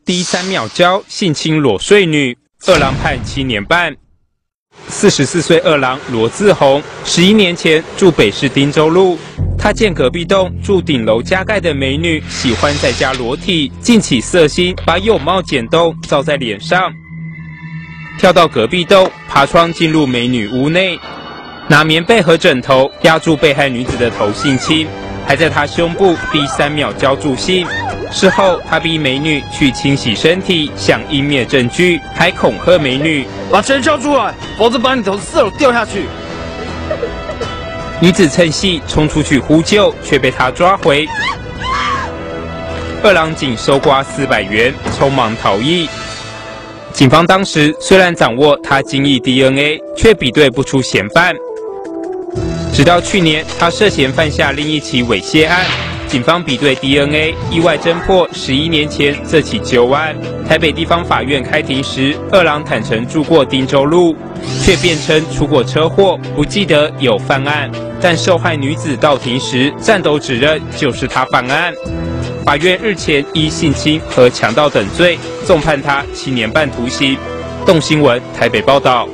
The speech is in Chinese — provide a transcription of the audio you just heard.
第3秒交性侵裸睡女，二郎判7年半。44岁二郎罗自宏，11年前住北市汀州路。他见隔壁栋住顶楼加盖的美女喜欢在家裸体，竟起色心，把泳帽剪洞罩在脸上，跳到隔壁栋，爬窗进入美女屋内，拿棉被和枕头压住被害女子的头性侵，还在她胸部第3秒交助性。事后，他逼美女去清洗身体，想湮灭证据，还恐吓美女：“把钱交出来，否则把你从4楼掉下去。”女子趁隙冲出去呼救，却被他抓回。二郎仅收刮400元，匆忙逃逸。警方当时虽然掌握他精液 DNA， 却比对不出嫌犯。直到去年，他涉嫌犯下另一起猥亵案。警方比对 DNA， 意外侦破11年前这起旧案。台北地方法院开庭时，二郎坦承住过汀州路，却辩称出过车祸，不记得有犯案。但受害女子到庭时，颤抖指认就是他犯案。法院日前依性侵和强盗等罪，重判他7年半徒刑。动新闻台北报道。